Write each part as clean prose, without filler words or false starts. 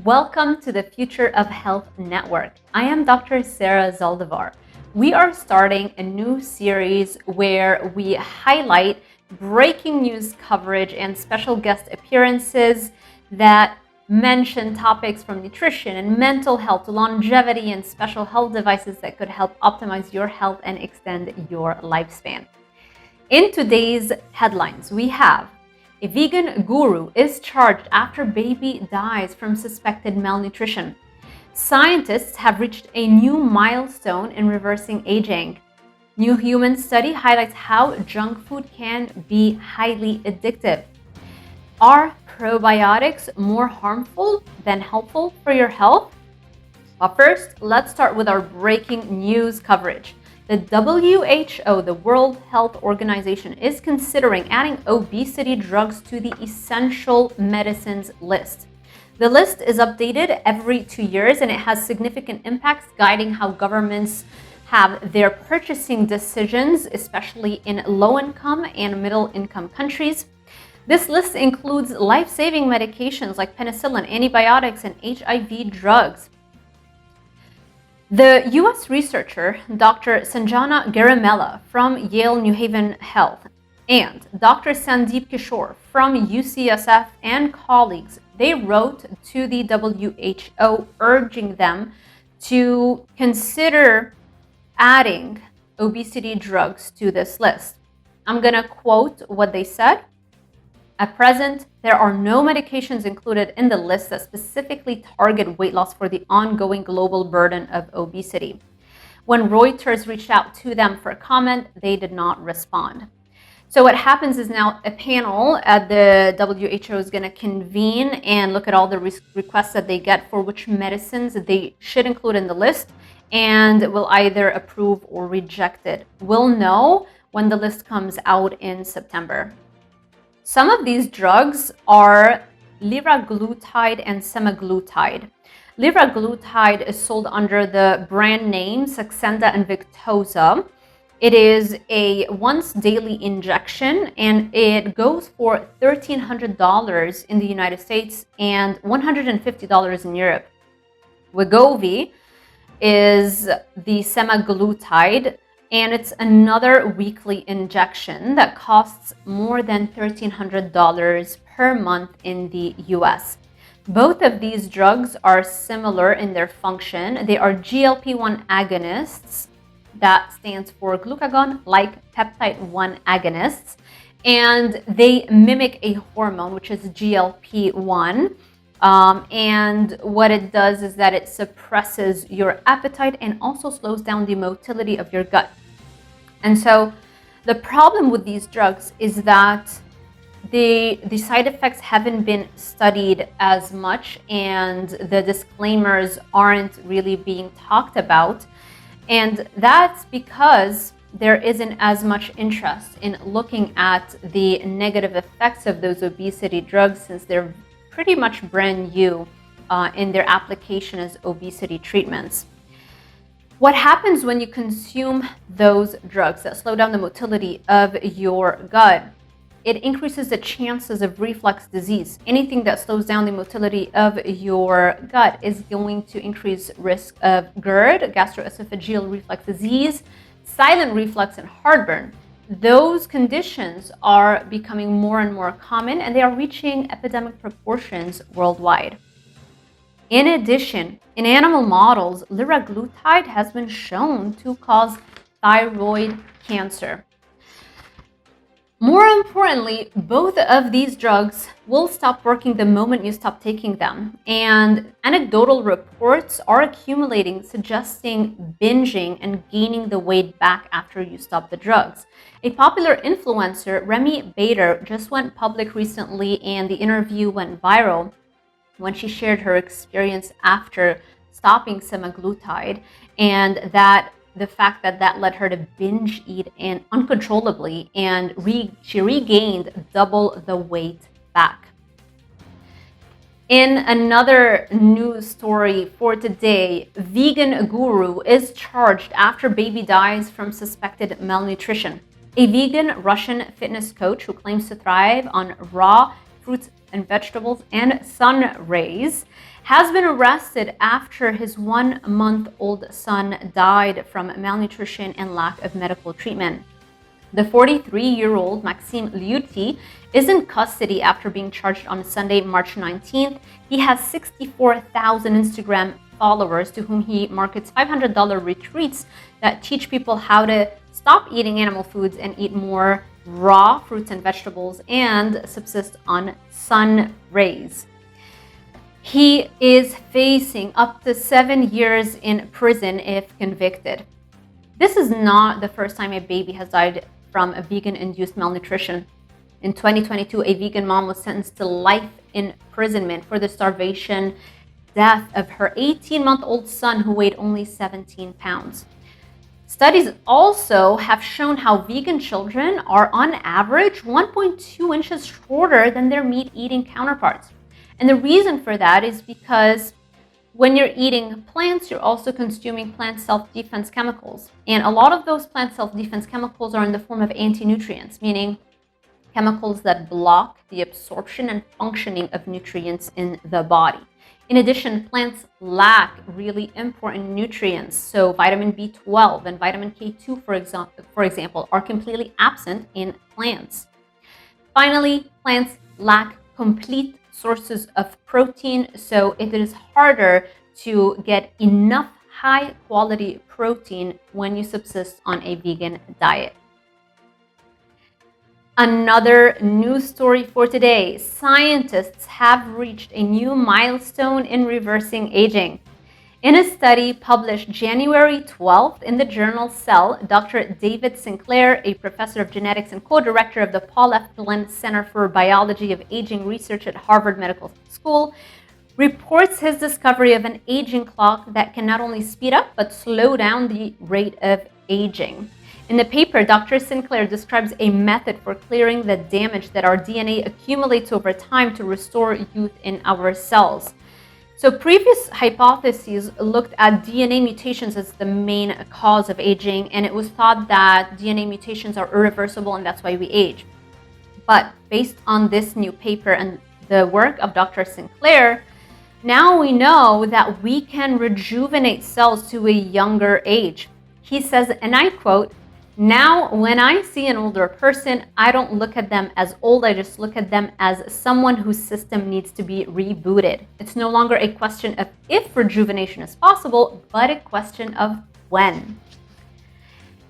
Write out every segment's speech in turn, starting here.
Welcome to the Future of Health Network. I am Dr. Sarah Zaldivar. We are starting a new series where we highlight breaking news coverage and special guest appearances that mention topics from nutrition and mental health to longevity and special health devices that could help optimize your health and extend your lifespan. In today's headlines, we have a vegan guru is charged after baby dies from suspected malnutrition. Scientists have reached a new milestone in reversing aging. New human study highlights how junk food can be highly addictive. Are probiotics more harmful than helpful for your health? But first, let's start with our breaking news coverage. The WHO, the World Health Organization, is considering adding obesity drugs to the essential medicines list. The list is updated every 2 years and it has significant impacts guiding how governments have their purchasing decisions, especially in low-income and middle-income countries. This list includes life-saving medications like penicillin, antibiotics, and HIV drugs. The U.S. researcher Dr. Sanjana Garimella from Yale New Haven Health and Dr. Sandeep Kishore from UCSF and colleagues, they wrote to the WHO urging them to consider adding obesity drugs to this list. I'm going to quote what they said. At present, there are no medications included in the list that specifically target weight loss for the ongoing global burden of obesity. When Reuters reached out to them for comment, they did not respond. So what happens is now a panel at the WHO is going to convene and look at all the requests that they get for which medicines they should include in the list and will either approve or reject it. We'll know when the list comes out in September. Some of these drugs are liraglutide and semaglutide. Liraglutide is sold under the brand name Saxenda and Victoza. It is a once daily injection and it goes for $1,300 in the United States and $150 in Europe. Wegovy is the semaglutide, and it's another weekly injection that costs more than $1,300 per month in the US. Both of these drugs are similar in their function. They are GLP-1 agonists, that stands for glucagon-like peptide-1 agonists, and they mimic a hormone, which is GLP-1. And what it does is that it suppresses your appetite and also slows down the motility of your gut. And so the problem with these drugs is that the side effects haven't been studied as much and the disclaimers aren't really being talked about. And that's because there isn't as much interest in looking at the negative effects of those obesity drugs since they're pretty much brand new in their application as obesity treatments. What happens when you consume those drugs that slow down the motility of your gut? It increases the chances of reflux disease. Anything that slows down the motility of your gut is going to increase risk of GERD, gastroesophageal reflux disease, silent reflux, and heartburn. Those conditions are becoming more and more common and they are reaching epidemic proportions worldwide. In addition, in animal models, liraglutide has been shown to cause thyroid cancer. More importantly, both of these drugs will stop working the moment you stop taking them. And anecdotal reports are accumulating suggesting binging and gaining the weight back after you stop the drugs. A popular influencer, Remy Bader, just went public recently and the interview went viral when she shared her experience after stopping semaglutide and that the fact that led her to binge eat and uncontrollably and she regained double the weight back. In another news story for today, vegan guru is charged after baby dies from suspected malnutrition. A vegan Russian fitness coach who claims to thrive on raw fruits and vegetables and sun rays, has been arrested after his 1-month-old son died from malnutrition and lack of medical treatment. The 43-year-old Maxime Liuti is in custody after being charged on Sunday, March 19th. He has 64,000 Instagram followers to whom he markets $500 retreats that teach people how to stop eating animal foods and eat more raw fruits and vegetables and subsist on sun rays. He is facing up to 7 years in prison if convicted. This is not the first time a baby has died from a vegan-induced malnutrition. In 2022, a vegan mom was sentenced to life imprisonment for the starvation death of her 18-month-old son who weighed only 17 pounds. Studies also have shown how vegan children are on average 1.2 inches shorter than their meat-eating counterparts. And the reason for that is because when you're eating plants, you're also consuming plant self-defense chemicals. And a lot of those plant self-defense chemicals are in the form of anti-nutrients, meaning chemicals that block the absorption and functioning of nutrients in the body. In addition, plants lack really important nutrients. So vitamin B12 and vitamin K2, for example, are completely absent in plants. Finally, plants lack complete sources of protein, so it is harder to get enough high quality protein when you subsist on a vegan diet. Another news story for today. Scientists have reached a new milestone in reversing aging. In a study published January 12th in the journal Cell, Dr. David Sinclair, a professor of genetics and co-director of the Paul F. Glenn Center for Biology of Aging Research at Harvard Medical School, reports his discovery of an aging clock that can not only speed up but slow down the rate of aging. In the paper, Dr. Sinclair describes a method for clearing the damage that our DNA accumulates over time to restore youth in our cells. So previous hypotheses looked at DNA mutations as the main cause of aging, and it was thought that DNA mutations are irreversible and that's why we age. But based on this new paper and the work of Dr. Sinclair, now we know that we can rejuvenate cells to a younger age. He says, and I quote, "Now, when I see an older person, I don't look at them as old, I just look at them as someone whose system needs to be rebooted. It's no longer a question of if rejuvenation is possible, but a question of when."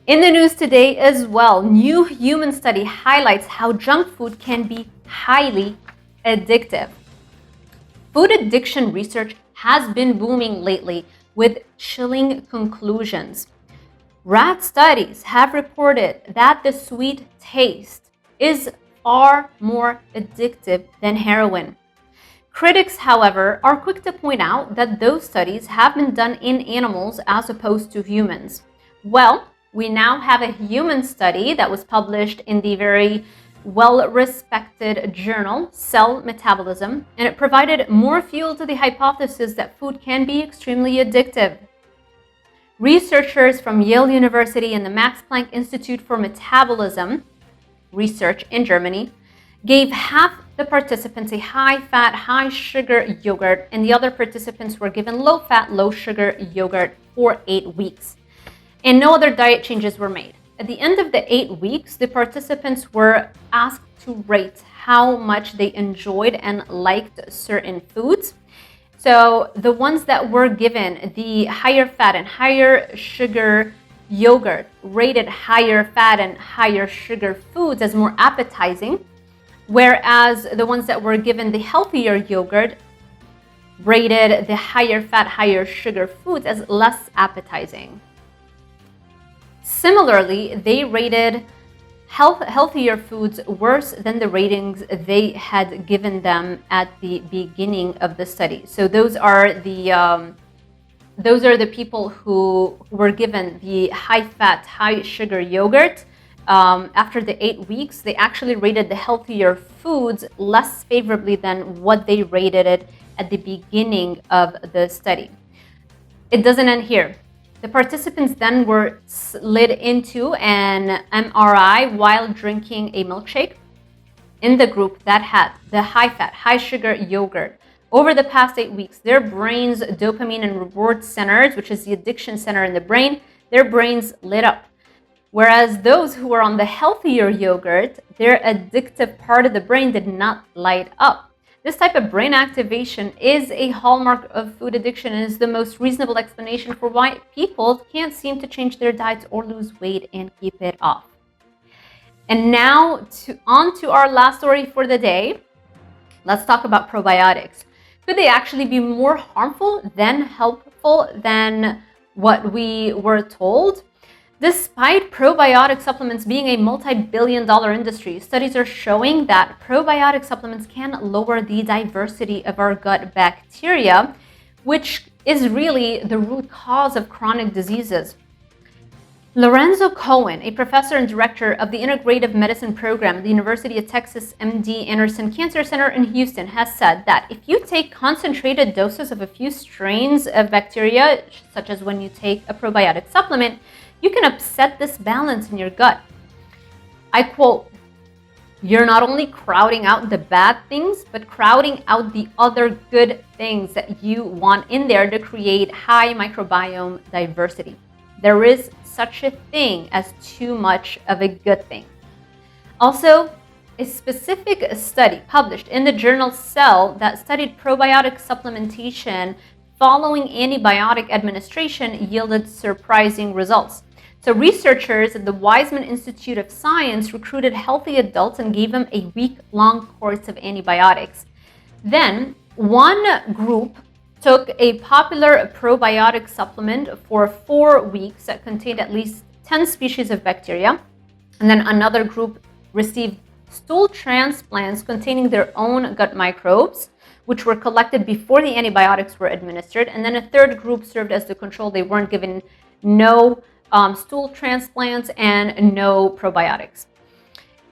In the news today as well, new human study highlights how junk food can be highly addictive. Food addiction research has been booming lately with chilling conclusions. Rat studies have reported that the sweet taste is far more addictive than heroin. Critics, however, are quick to point out that those studies have been done in animals as opposed to humans. Well, we now have a human study that was published in the very well-respected journal Cell Metabolism, and it provided more fuel to the hypothesis that food can be extremely addictive. Researchers from Yale University and the Max Planck Institute for Metabolism Research in Germany gave half the participants a high-fat, high-sugar yogurt, and the other participants were given low-fat, low-sugar yogurt for 8 weeks. And no other diet changes were made. At the end of the 8 weeks, the participants were asked to rate how much they enjoyed and liked certain foods. So the ones that were given the higher fat and higher sugar yogurt rated higher fat and higher sugar foods as more appetizing, whereas the ones that were given the healthier yogurt rated the higher fat, higher sugar foods as less appetizing. Similarly, they rated healthier foods worse than the ratings they had given them at the beginning of the study. So those are the people who were given the high-fat, high-sugar yogurt. After the 8 weeks, they actually rated the healthier foods less favorably than what they rated it at the beginning of the study. It doesn't end here. The participants then were slid into an MRI while drinking a milkshake. in the group that had the high-fat, high-sugar yogurt, over the past 8 weeks, their brain's dopamine and reward centers, which is the addiction center in the brain, their brains lit up. Whereas those who were on the healthier yogurt, their addictive part of the brain did not light up. This type of brain activation is a hallmark of food addiction and is the most reasonable explanation for why people can't seem to change their diets or lose weight and keep it off. And now on to our last story for the day. Let's talk about probiotics. Could they actually be more harmful than helpful than what we were told? Despite probiotic supplements being a multi-billion-dollar industry, studies are showing that probiotic supplements can lower the diversity of our gut bacteria, which is really the root cause of chronic diseases. Lorenzo Cohen, a professor and director of the Integrative Medicine Program at the University of Texas MD Anderson Cancer Center in Houston, has said that if you take concentrated doses of a few strains of bacteria, such as when you take a probiotic supplement, you can upset this balance in your gut. I quote, "You're not only crowding out the bad things, but crowding out the other good things that you want in there to create high microbiome diversity. There is such a thing as too much of a good thing." Also, a specific study published in the journal Cell that studied probiotic supplementation following antibiotic administration yielded surprising results. So researchers at the Weizmann Institute of Science recruited healthy adults and gave them a week-long course of antibiotics. Then one group took a popular probiotic supplement for 4 weeks that contained at least 10 species of bacteria. And then another group received stool transplants containing their own gut microbes, which were collected before the antibiotics were administered. And then a third group served as the control. They weren't given no stool transplants and no probiotics.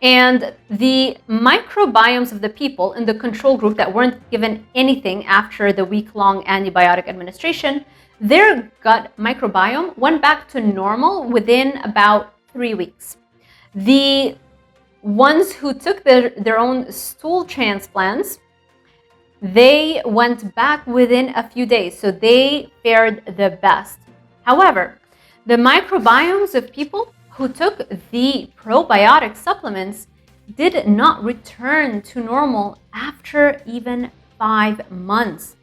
And the microbiomes of the people in the control group that weren't given anything after the week-long antibiotic administration, their gut microbiome went back to normal within about 3 weeks. The ones who took their own stool transplants, they went back within a few days, so they fared the best. However, the microbiomes of people who took the probiotic supplements did not return to normal after even 5 months.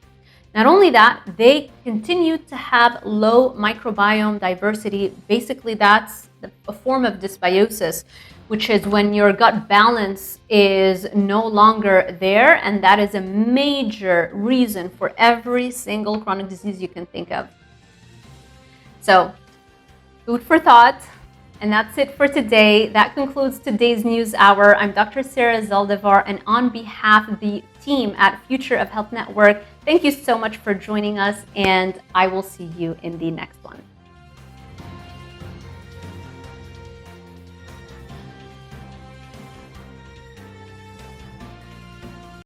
Not only that, they continued to have low microbiome diversity. Basically, that's a form of dysbiosis, which is when your gut balance is no longer there, and that is a major reason for every single chronic disease you can think of. So, food for thought. And that's it for today. That concludes today's News Hour. I'm Dr. Sarah Zaldivar, and on behalf of the team at Future of Health Network, thank you so much for joining us, and I will see you in the next one.